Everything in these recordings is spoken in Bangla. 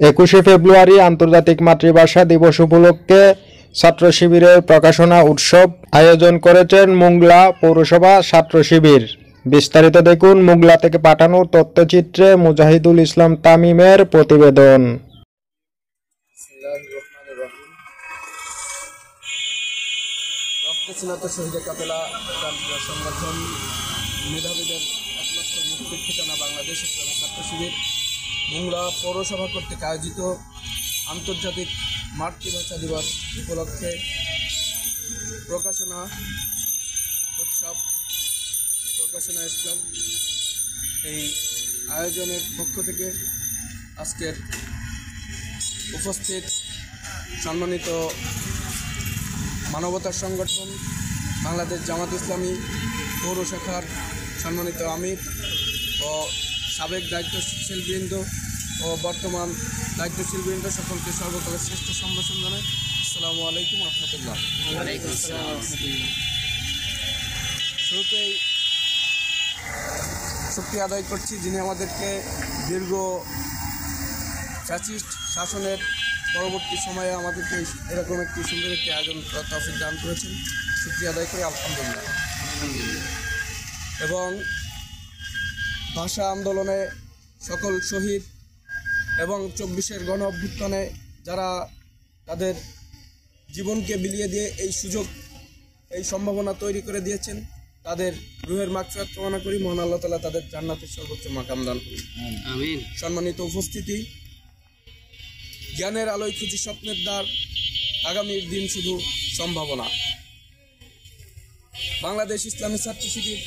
21শে ফেব্রুয়ারি আন্তর্জাতিক মাতৃভাষা দিবস উপলক্ষে ছাত্র শিবিরের প্রকাশনা উৎসব আয়োজন করেছেন মোংলা পৌরসভা ছাত্র শিবির। বিস্তারিত দেখুন মোংলা থেকে পাঠানো তথ্যচিত্রে মুজাহিদুল ইসলাম তামিমের প্রতিবেদন। সংগঠন মেধাবীদের একমাত্র মুক্তির ঠিকানা বাংলাদেশ ইসলামী ছাত্র শিবির মোংলা পৌরসভা কর্তৃক আয়োজিত আন্তর্জাতিক মাতৃভাষা দিবস উপলক্ষে প্রকাশনা উৎসব প্রকাশনা ইসলাম এই আয়োজনের পক্ষ থেকে আজকের উপস্থিত সম্মানিত মানবতার সংগঠন বাংলাদেশ জামাত ইসলামী পৌর শাখার সম্মানিত আমির ও সাবেক দায়িত্বশীলবৃন্দ ও বর্তমান দায়িত্বশীলবৃন্দ সকলকে সর্বকালের শ্রেষ্ঠ সম্ভাষণ জানাই। আসসালামু আলাইকুম রহমতুল্লাহ। শুরুতেই শুকরিয়া আদায় করছি যিনি আমাদেরকে দীর্ঘ ফ্যাসিস্ট শাসনের পরবর্তী সময়ে আমাদেরকে এরকম একটি সুন্দর একটি আয়োজন তৌফিক দান করেছেন। শুকরিয়া আদায় করি আলহামদুলিল্লাহ। এবং ভাষা আন্দোলনে সকল শহীদ এবং 24-এর গণ অভ্যুত্থানে যারা তাদের জীবনকে বিলিয়ে দিয়ে এই সুযোগ এই সম্ভাবনা তৈরি করে দিয়েছেন তাদের রুহের মাগফিরাত কামনা করি। মহান আল্লাহ তাআলা তাদের জান্নাতের সর্বোচ্চ মাকাম দান করুন, আমিন। সম্মানিত উপস্থিতি, জ্ঞানের আলোয় খুঁজি স্বপ্নের দ্বার, আগামীর দিন শুধু সম্ভাবনা। বাংলাদেশ ইসলামী ছাত্র শিবির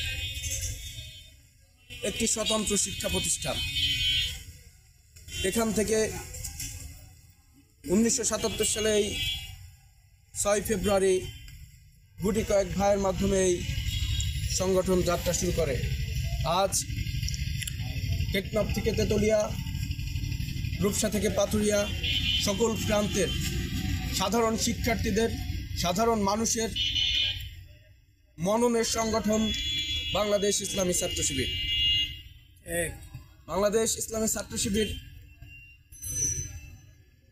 একটি স্বতন্ত্র শিক্ষা প্রতিষ্ঠান। এখান থেকে 1977 সালে এই 6 ফেব্রুয়ারি গুটি কয়েক ভাইয়ের মাধ্যমে এই সংগঠন যাত্রা শুরু করে। আজ টেকনাফ থেকে তেতুলিয়া, রূপসা থেকে পাথুরিয়া সকল প্রান্তের সাধারণ শিক্ষার্থীদের সাধারণ মানুষের মননের সংগঠন বাংলাদেশ ইসলামী ছাত্র শিবির। বাংলাদেশ ইসলামী ছাত্র শিবির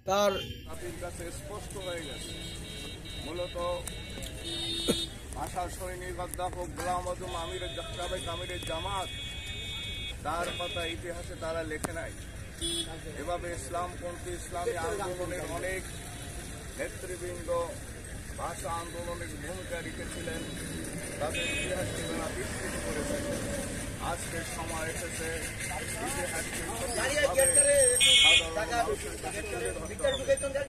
তার কাছে স্পষ্ট হয়ে গেছে। মূলত ভাষা সৈনিক অধ্যাপক গোলাম আজম আমিরের সাবেক আমিরের জামাত তার পাতা ইতিহাসে তারা লেখে নাই। এভাবে ইসলামপন্থী ইসলামী আন্দোলনের অনেক নেতৃবৃন্দ ভাষা আন্দোলনের ভূমিকা রেখেছিলেন, তাদের ইতিহাসকে তারা বিকৃত করেছেন। আজকের সময় এসেছে ইতিহাসকে সাধারণ মানুষের কাছে তুলে ধরতে হবে।